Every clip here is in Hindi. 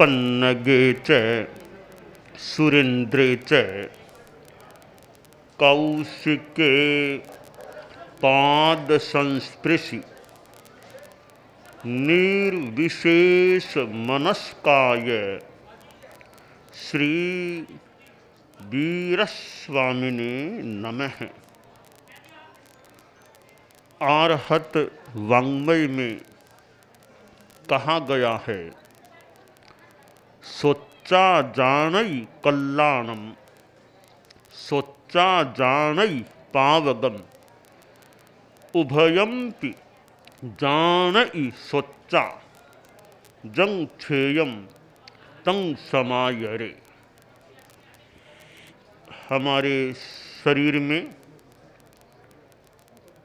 पन्नगे च सुरेन्द्रे च कौशिके पाद संस्पृशि निर्विशेष मनस्काय श्री वीरस्वामिने नमः। आर्हत वाङ्मय में कहा गया है, सोच्चा जानई कल्याणम सोच्चा जानई पावगम उभयम्पि जानई सोच्चा जंग छेयम तंग समायरे। हमारे शरीर में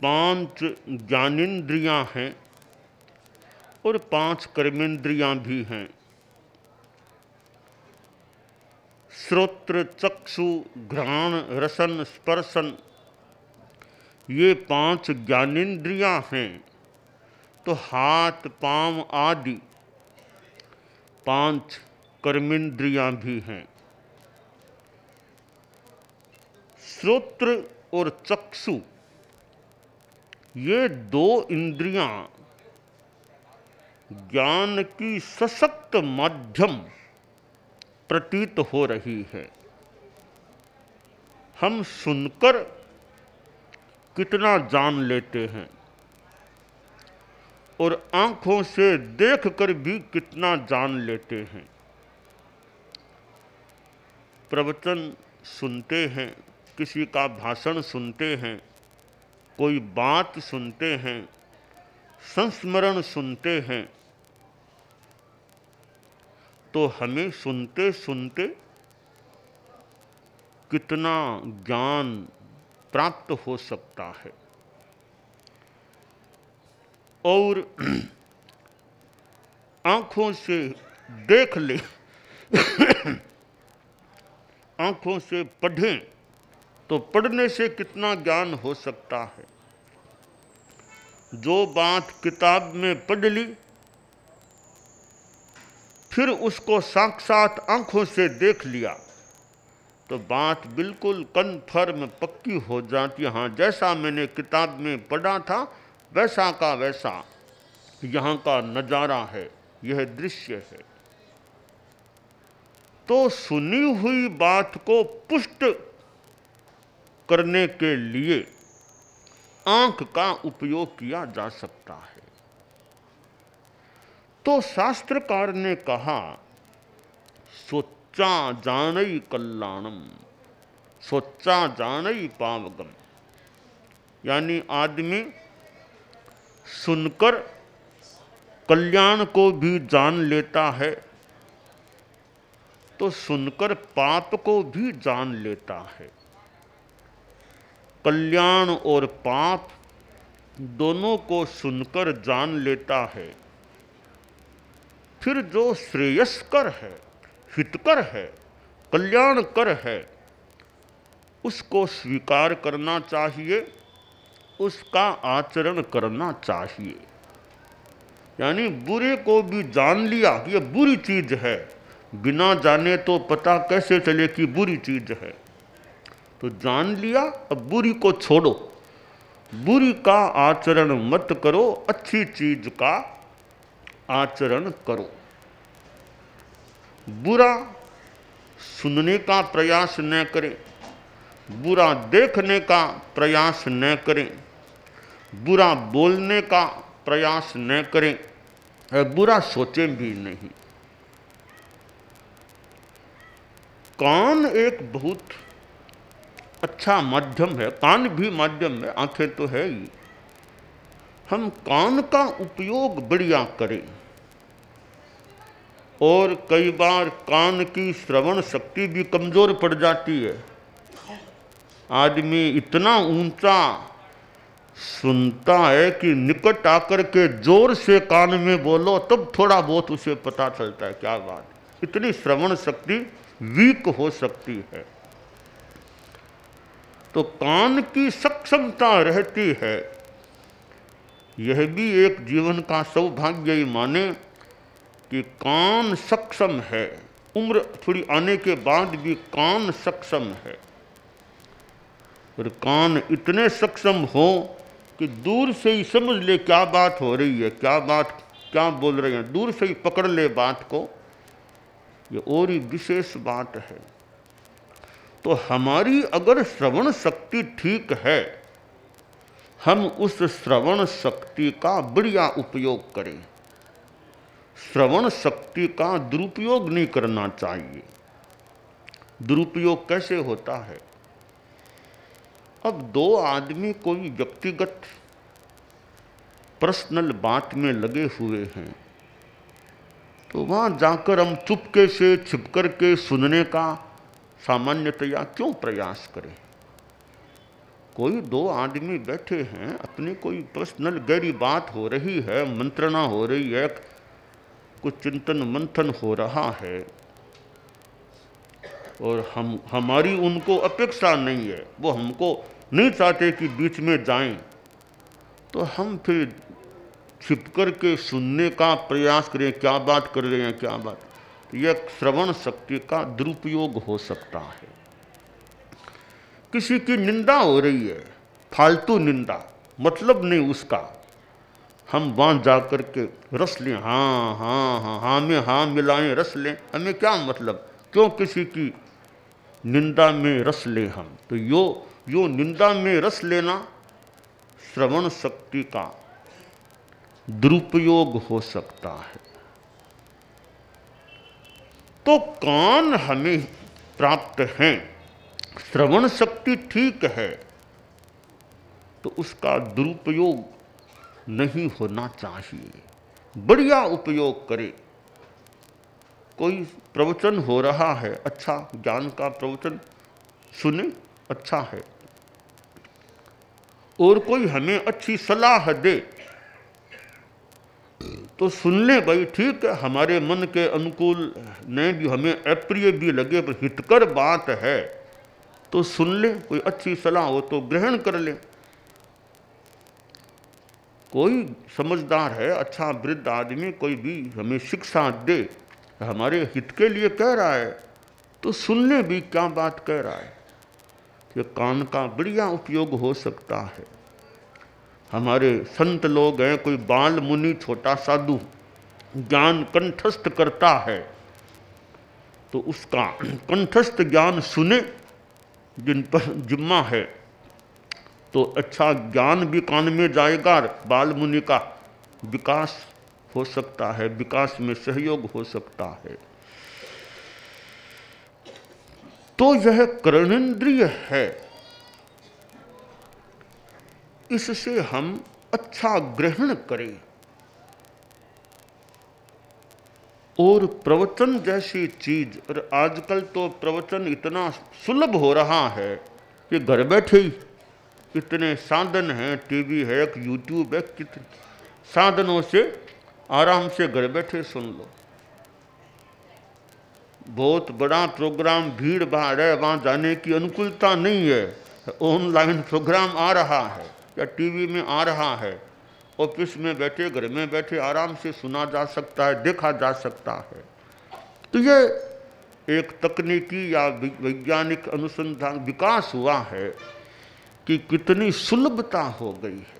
5 ज्ञानेंद्रियां हैं और 5 कर्मेंद्रियां भी हैं। श्रोत्र चक्षु घ्राण रसन स्पर्शन ये 5 ज्ञानेंद्रियां हैं, तो हाथ पांव आदि 5 कर्मेंद्रियां भी हैं। श्रोत्र और चक्षु ये 2 इंद्रियां ज्ञान की सशक्त माध्यम प्रतीत हो रही है। हम सुनकर कितना जान लेते हैं और आंखों से देखकर भी कितना जान लेते हैं। प्रवचन सुनते हैं, किसी का भाषण सुनते हैं, कोई बात सुनते हैं, संस्मरण सुनते हैं, तो हमें सुनते सुनते कितना ज्ञान प्राप्त हो सकता है। और आंखों से देख ले आंखों से पढ़ें तो पढ़ने से कितना ज्ञान हो सकता है। जो बात किताब में पढ़ ली फिर उसको साक्षात आंखों से देख लिया तो बात बिल्कुल कन्फर्म पक्की हो जाती। हाँ, जैसा मैंने किताब में पढ़ा था वैसा का वैसा यहाँ का नज़ारा है, यह दृश्य है। तो सुनी हुई बात को पुष्ट करने के लिए आंख का उपयोग किया जा सकता है। तो शास्त्रकार ने कहा, सोच्चा जानई कल्याणम सोच्चा जानई पावगम, यानी आदमी सुनकर कल्याण को भी जान लेता है तो सुनकर पाप को भी जान लेता है। कल्याण और पाप दोनों को सुनकर जान लेता है। फिर जो श्रेयस्कर है, हितकर है, कल्याणकर है, उसको स्वीकार करना चाहिए, उसका आचरण करना चाहिए। यानी बुरे को भी जान लिया कि यह बुरी चीज है, बिना जाने तो पता कैसे चले कि बुरी चीज है। तो जान लिया, अब बुरी को छोड़ो, बुरी का आचरण मत करो, अच्छी चीज का आचरण करो। बुरा सुनने का प्रयास न करें, बुरा देखने का प्रयास न करें, बुरा बोलने का प्रयास न करें, बुरा सोचें भी नहीं। कान एक बहुत अच्छा माध्यम है, कान भी माध्यम है, आंखें तो है ही। हम कान का उपयोग बढ़िया करें। और कई बार कान की श्रवण शक्ति भी कमजोर पड़ जाती है। आदमी इतना ऊंचा सुनता है कि निकट आकर के जोर से कान में बोलो तब थोड़ा बहुत उसे पता चलता है क्या बात। इतनी श्रवण शक्ति वीक हो सकती है। तो कान की सक्षमता रहती है। यह भी एक जीवन का सौभाग्य ही माने कि कान सक्षम है, उम्र थोड़ी आने के बाद भी कान सक्षम है, और कान इतने सक्षम हो कि दूर से ही समझ ले क्या बात हो रही है, क्या बोल रहे हैं, दूर से ही पकड़ ले बात को, ये और ही विशेष बात है। तो हमारी अगर श्रवण शक्ति ठीक है, हम उस श्रवण शक्ति का बढ़िया उपयोग करें। श्रवण शक्ति का दुरुपयोग नहीं करना चाहिए। दुरुपयोग कैसे होता है? अब दो आदमी कोई व्यक्तिगत पर्सनल बात में लगे हुए हैं, तो वहाँ जाकर हम चुपके से छिप कर के सुनने का सामान्यतया क्यों प्रयास करें? कोई दो आदमी बैठे हैं, अपनी कोई पर्सनल गहरी बात हो रही है, मंत्रणा हो रही है, कुछ चिंतन मंथन हो रहा है, और हमारी उनको अपेक्षा नहीं है, वो हमको नहीं चाहते कि बीच में जाएं, तो हम फिर छिप कर के सुनने का प्रयास करें, क्या बात कर रहे हैं, क्या बात। तो यह श्रवण शक्ति का दुरुपयोग हो सकता है। किसी की निंदा हो रही है, फालतू निंदा, मतलब नहीं उसका, हम वहाँ जा कर के रस लें, हाँ हाँ हाँ हाँ में हाँ मिलाएं, रस लें, हमें क्या मतलब, क्यों किसी की निंदा में रस लें हम? तो यो निंदा में रस लेना श्रवण शक्ति का दुरुपयोग हो सकता है। तो कान हमें प्राप्त हैं, श्रवण शक्ति ठीक है, तो उसका दुरुपयोग नहीं होना चाहिए, बढ़िया उपयोग करें। कोई प्रवचन हो रहा है, अच्छा ज्ञान का प्रवचन सुने, अच्छा है, और कोई हमें अच्छी सलाह दे तो सुन ले भाई, ठीक है, हमारे मन के अनुकूल नहीं भी, हमें अप्रिय भी लगे, पर हितकर बात है तो सुन ले, कोई अच्छी सलाह हो तो ग्रहण कर ले। कोई समझदार है, अच्छा वृद्ध आदमी कोई भी हमें शिक्षा दे, हमारे हित के लिए कह रहा है, तो सुन ले भी क्या बात कह रहा है। ये कान का बढ़िया उपयोग हो सकता है। हमारे संत लोग हैं, कोई बाल मुनि छोटा साधु ज्ञान कंठस्थ करता है, तो उसका कंठस्थ ज्ञान सुने, जिन पर जिम्मा है, तो अच्छा ज्ञान भी कान में जाएगा, बाल मुनि का विकास हो सकता है, विकास में सहयोग हो सकता है। तो यह कर्णेंद्रिय है, इससे हम अच्छा ग्रहण करें। और प्रवचन जैसी चीज, और आजकल तो प्रवचन इतना सुलभ हो रहा है कि घर बैठे ही इतने साधन हैं, टीवी है, यूट्यूब है, कितने साधनों से आराम से घर बैठे सुन लो। बहुत बड़ा प्रोग्राम, भीड़ भाड़ है, वहाँ जाने की अनुकूलता नहीं है, ऑनलाइन प्रोग्राम आ रहा है या टीवी में आ रहा है, ऑफिस में बैठे, घर में बैठे आराम से सुना जा सकता है, देखा जा सकता है। तो ये एक तकनीकी या वैज्ञानिक अनुसंधान विकास हुआ है कि कितनी सुलभता हो गई है।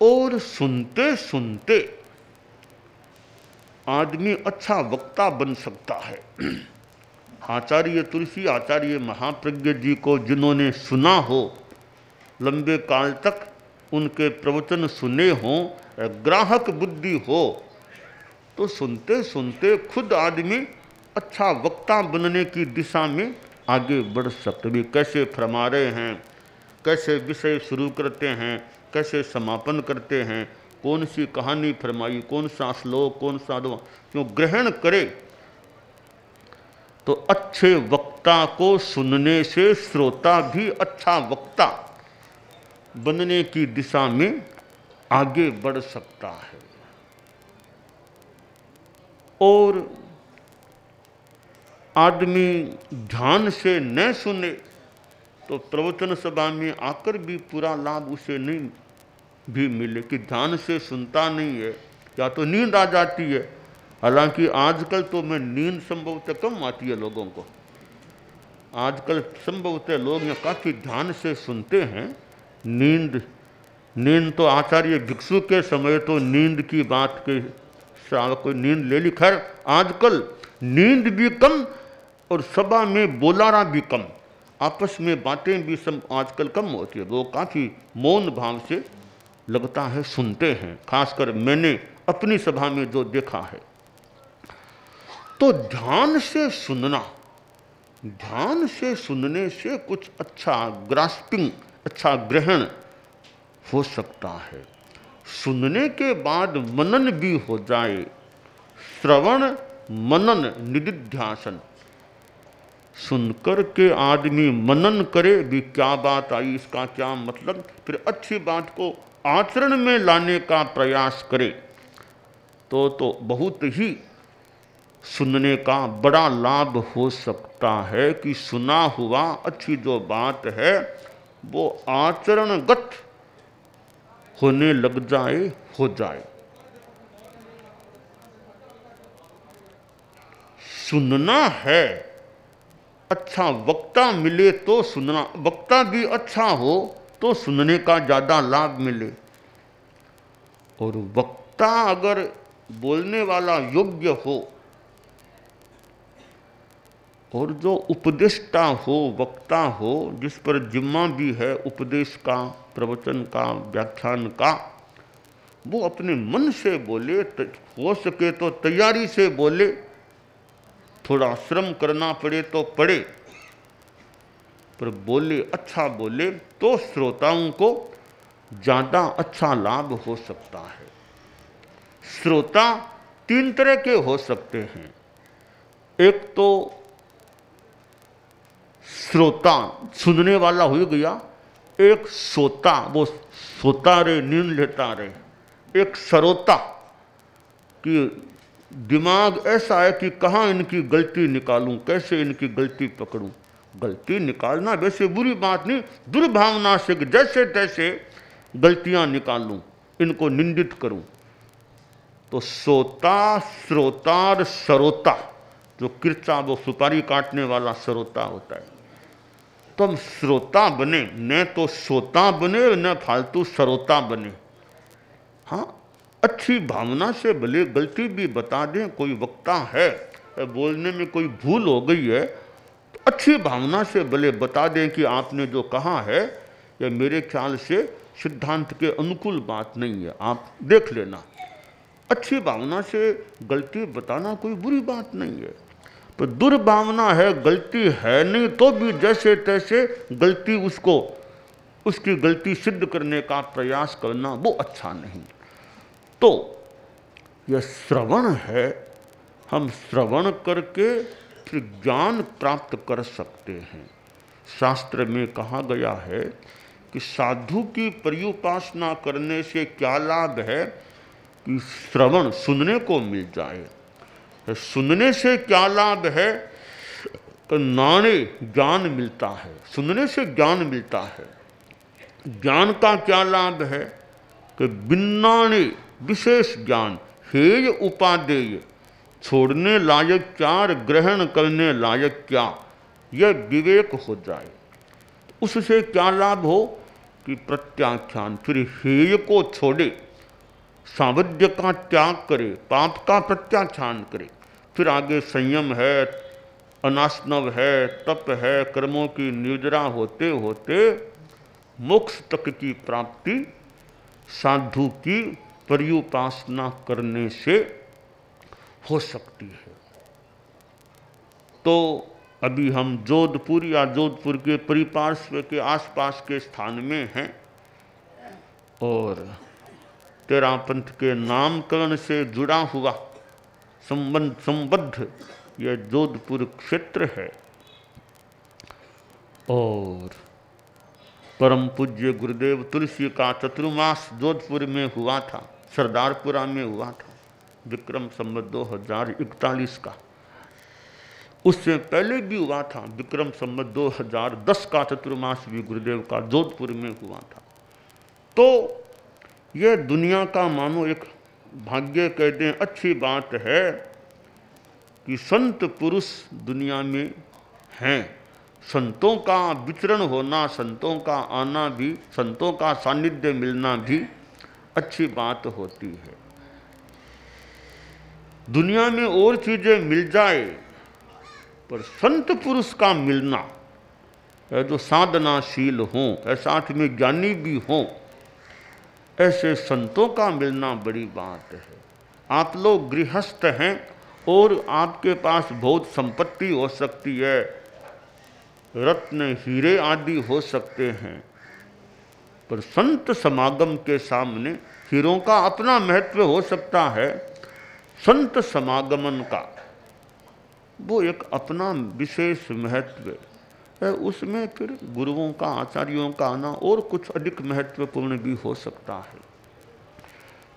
और सुनते सुनते आदमी अच्छा वक्ता बन सकता है। आचार्य तुलसी, आचार्य महाप्रज्ञ जी को जिन्होंने सुना हो, लंबे काल तक उनके प्रवचन सुने हों, ग्राहक बुद्धि हो, तो सुनते सुनते खुद आदमी अच्छा वक्ता बनने की दिशा में आगे बढ़ सकते। भी कैसे फरमा रहे हैं, कैसे विषय शुरू करते हैं, कैसे समापन करते हैं, कौन सी कहानी फरमाई, कौन सा श्लोक, कौन सा दो, क्यों ग्रहण करे। तो अच्छे वक्ता को सुनने से श्रोता भी अच्छा वक्ता बनने की दिशा में आगे बढ़ सकता है। और आदमी ध्यान से न सुने तो प्रवचन सभा में आकर भी पूरा लाभ उसे नहीं भी मिले, कि ध्यान से सुनता नहीं है, या तो नींद आ जाती है। हालांकि आजकल तो मैं नींद संभवतः कम आती है लोगों को, आजकल संभवतः लोग यहाँ काफ़ी ध्यान से सुनते हैं। नींद तो आचार्य भिक्षु के समय तो नींद की बात के साथ कोई नींद ले ली। खैर आजकल नींद भी कम और सभा में बोलारा भी कम, आपस में बातें भी सब आजकल कम होती है। वो काफ़ी मौन भाव से लगता है सुनते हैं, खासकर मैंने अपनी सभा में जो देखा है। तो ध्यान से सुनना, ध्यान से सुनने से कुछ अच्छा ग्रास्पिंग, अच्छा ग्रहण हो सकता है। सुनने के बाद मनन भी हो जाए, श्रवण मनन निदिध्यासन, सुनकर के आदमी मनन करे भी क्या बात आई, इसका क्या मतलब, फिर अच्छी बात को आचरण में लाने का प्रयास करे तो बहुत ही सुनने का बड़ा लाभ हो सकता है कि सुना हुआ अच्छी जो बात है वो आचरणगत होने लग जाए, हो जाए। सुनना है, अच्छा वक्ता मिले तो सुनना, वक्ता भी अच्छा हो तो सुनने का ज़्यादा लाभ मिले। और वक्ता अगर बोलने वाला योग्य हो और जो उपदेष्टा हो, वक्ता हो, जिस पर जिम्मा भी है उपदेश का, प्रवचन का, व्याख्यान का, वो अपने मन से बोले, हो सके तो तैयारी से बोले, थोड़ा श्रम करना पड़े तो पड़े, पर बोले, अच्छा बोले तो श्रोताओं को ज़्यादा अच्छा लाभ हो सकता है। श्रोता तीन तरह के हो सकते हैं। एक तो श्रोता सुनने वाला हो गया, एक सोता, वो सोता रहे, नींद लेता रहे। एक सरोता कि दिमाग ऐसा है कि कहाँ इनकी गलती निकालूं, कैसे इनकी गलती पकड़ूं। गलती निकालना वैसे बुरी बात नहीं, दुर्भावना से जैसे तैसे गलतियां निकालूं, इनको निंदित करूं। तो सोता, श्रोता और सरोता, जो किरचा वो सुपारी काटने वाला सरोता होता है। तो हम श्रोता बने, न तो सोता बने न फालतू सरोता बने। हाँ, अच्छी भावना से भले गलती भी बता दें, कोई वक्ता है बोलने में कोई भूल हो गई है तो अच्छी भावना से भले बता दें कि आपने जो कहा है ये मेरे ख्याल से सिद्धांत के अनुकूल बात नहीं है, आप देख लेना। अच्छी भावना से गलती बताना कोई बुरी बात नहीं है। पर दुर्भावना है, गलती है नहीं तो भी जैसे तैसे गलती उसकी गलती सिद्ध करने का प्रयास करना वो अच्छा नहीं। तो यह श्रवण है, हम श्रवण करके फिर ज्ञान प्राप्त कर सकते हैं। शास्त्र में कहा गया है कि साधु की पर्युपासना करने से क्या लाभ है कि श्रवण सुनने को मिल जाए। सुनने से क्या लाभ है तो नाणे ज्ञान मिलता है, सुनने से ज्ञान मिलता है। ज्ञान का क्या लाभ है कि बिन्नाणे विशेष ज्ञान, हेय उपादेय, छोड़ने लायक क्या और ग्रहण करने लायक क्या, यह विवेक हो जाए। उससे क्या लाभ हो कि प्रत्याख्यान, फिर हेय को छोड़े, सावध्य का त्याग करे, पाप का प्रत्याख्यान करे, फिर आगे संयम है, अनास्नव है, तप है, कर्मों की निर्जरा होते होते मोक्ष तक की प्राप्ति साधु की पर्युपासना करने से हो सकती है। तो अभी हम जोधपुर या जोधपुर के परिपार्श्व के आसपास के स्थान में हैं और तेरापंथ के नामकरण से जुड़ा हुआ संबद्ध यह जोधपुर क्षेत्र है। और परम पूज्य गुरुदेव तुलसी का चतुर्मास जोधपुर में हुआ था, सरदारपुरा में हुआ था, विक्रम संवत 2041 का। उससे पहले भी हुआ था, विक्रम संवत 2010 का चतुर्मास भी गुरुदेव का जोधपुर में हुआ था। तो यह दुनिया का मानो एक भाग्य कह दें, अच्छी बात है कि संत पुरुष दुनिया में हैं। संतों का विचरण होना, संतों का आना भी, संतों का सानिध्य मिलना भी अच्छी बात होती है। दुनिया में और चीज़ें मिल जाए पर संत पुरुष का मिलना है, जो साधनाशील हों, साथ में ज्ञानी भी हों, ऐसे संतों का मिलना बड़ी बात है। आप लोग गृहस्थ हैं और आपके पास बहुत संपत्ति हो सकती है, रत्न हीरे आदि हो सकते हैं, पर संत समागम के सामने हीरों का अपना महत्व हो सकता है, संत समागमन का वो एक अपना विशेष महत्व है। उसमें फिर गुरुओं का, आचार्यों का आना और कुछ अधिक महत्वपूर्ण भी हो सकता है।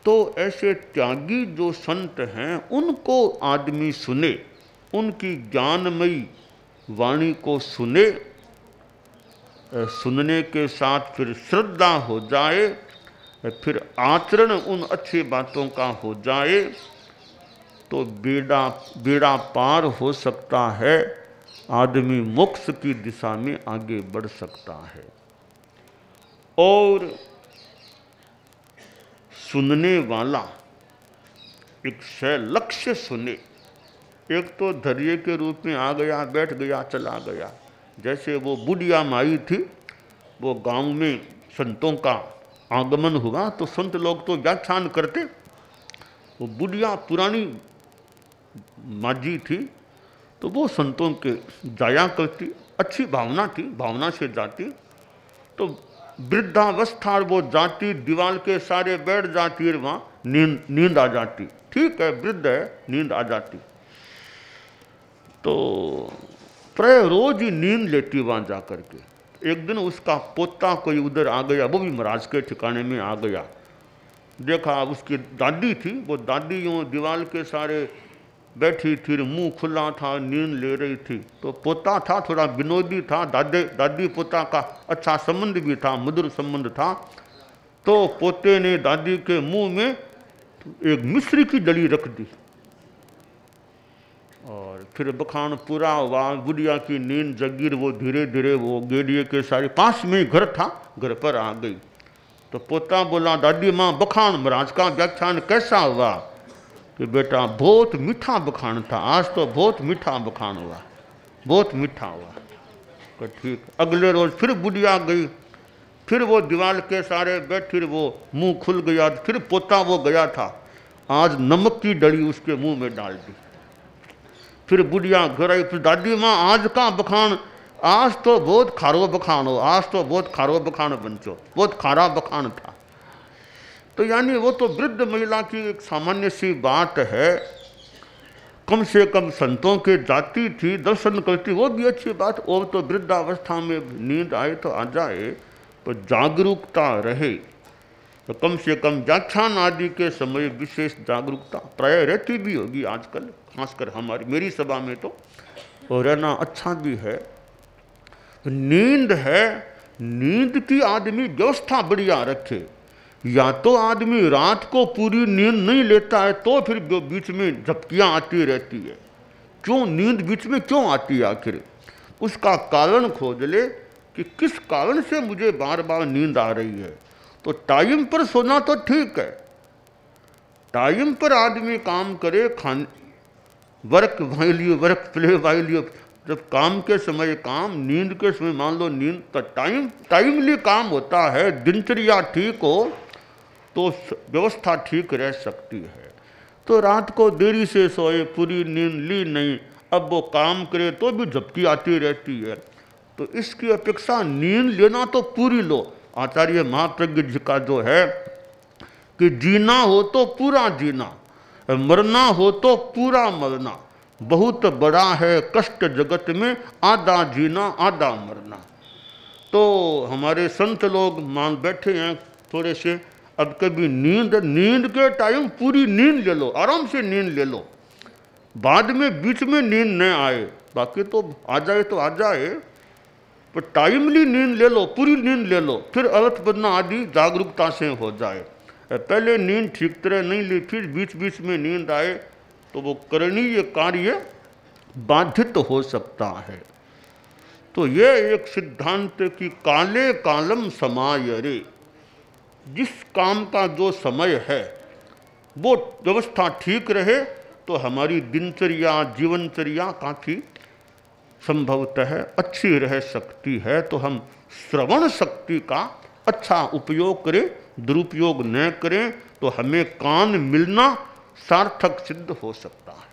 तो ऐसे त्यागी जो संत हैं उनको आदमी सुने, उनकी ज्ञानमयी वाणी को सुने, सुनने के साथ फिर श्रद्धा हो जाए, फिर आचरण उन अच्छी बातों का हो जाए, तो बेड़ा पार हो सकता है, आदमी मोक्ष की दिशा में आगे बढ़ सकता है। और सुनने वाला एक लक्ष्य सुने, एक तो धैर्य के रूप में आ गया, बैठ गया, चला गया। जैसे वो बुढ़िया माई थी, वो गांव में संतों का आगमन हुआ तो संत लोग तो व्याख्यान करते, वो बुढ़िया पुरानी माजी थी तो वो संतों के जाया करती, अच्छी भावना थी, भावना से जाती। तो वृद्धावस्था वो जाती, दीवार के सारे बैठ जाती और वहाँ नींद आ जाती। ठीक है, वृद्ध है, नींद आ जाती। तो प्राय रोज ही नींद लेती वहाँ जा कर के। एक दिन उसका पोता कोई उधर आ गया, वो भी महाराज के ठिकाने में आ गया। देखा उसकी दादी थी, वो दादी यूँ दीवार के सारे बैठी थी, मुंह खुला था, नींद ले रही थी। तो पोता था, थोड़ा विनोदी था, दादी पोता का अच्छा संबंध भी था, मधुर संबंध था। तो पोते ने दादी के मुंह में एक मिश्री की डली रख दी और फिर बखान पूरा हुआ। बुढ़िया की नींद जगीर, वो धीरे धीरे वो गेड़िए के सारे पास में घर था, घर पर आ गई। तो पोता बोला, दादी माँ बखान, महाराज का व्याख्यान कैसा हुआ? कि बेटा बहुत मीठा बखान था, आज तो बहुत मीठा बखान हुआ, बहुत मीठा हुआ। तो ठीक। अगले रोज फिर बुढ़िया गई, फिर वो दीवार के सारे बैठी, वो मुंह खुल गया। फिर पोता वो गया था, आज नमक की डली उसके मुंह में डाल दी। फिर बुढ़िया घर आई, फिर दादी माँ आज का बखान, आज तो बहुत खारो बखान हो, आज तो बहुत खारो बखान बनचो, बहुत खारा बखान था। तो यानी वो तो वृद्ध महिला की एक सामान्य सी बात है, कम से कम संतों के जाती थी, दर्शन करती, वो भी अच्छी बात। और तो वृद्धावस्था में नींद आए तो आ जाए, पर जागरूकता रहे। तो कम से कम व्याख्यान आदि के समय विशेष जागरूकता प्राय रहती भी होगी आजकल, खासकर मेरी सभा में तो, और रहना अच्छा भी है। नींद है, नींद की आदमी व्यवस्था बढ़िया रखे। या तो आदमी रात को पूरी नींद नहीं लेता है तो फिर बीच में झपकियाँ आती रहती है। क्यों नींद बीच में क्यों आती है? आखिर उसका कारण खोज ले कि किस कारण से मुझे बार बार नींद आ रही है। तो टाइम पर सोना तो ठीक है, टाइम पर आदमी काम करे, work while you work, play while you, जब काम के समय काम, नींद के समय मान लो नींद, तो टाइमली काम होता है। दिनचर्या ठीक हो तो व्यवस्था ठीक रह सकती है। तो रात को देरी से सोए, पूरी नींद ली नहीं, अब वो काम करे तो भी झपकी आती रहती है। तो इसकी अपेक्षा नींद लेना तो पूरी लो। आचार्य महाप्रज्ञ जी का जो है कि जीना हो तो पूरा जीना, मरना हो तो पूरा मरना, बहुत बड़ा है कष्ट जगत में, आधा जीना आधा मरना। तो हमारे संत लोग मान बैठे हैं थोड़े से, अब कभी नींद के टाइम पूरी नींद ले लो, आराम से नींद ले लो, बाद में बीच में नींद न आए, बाकी तो आ जाए तो आ जाए, पर टाइमली नींद ले लो, पूरी नींद ले लो, फिर अर्थ बदना आदि जागरूकता से हो जाए। पहले नींद ठीक तरह नहीं ली, फिर बीच बीच में नींद आए तो वो करणीय कार्य बाधित हो सकता है। तो ये एक सिद्धांत कि काले कालम समायरे, जिस काम का जो समय है वो व्यवस्था ठीक रहे तो हमारी दिनचर्या जीवनचर्या काफ़ी संभवतः अच्छी रह सकती है। तो हम श्रवण शक्ति का अच्छा उपयोग करें, दुरुपयोग न करें तो हमें कान मिलना सार्थक सिद्ध हो सकता है।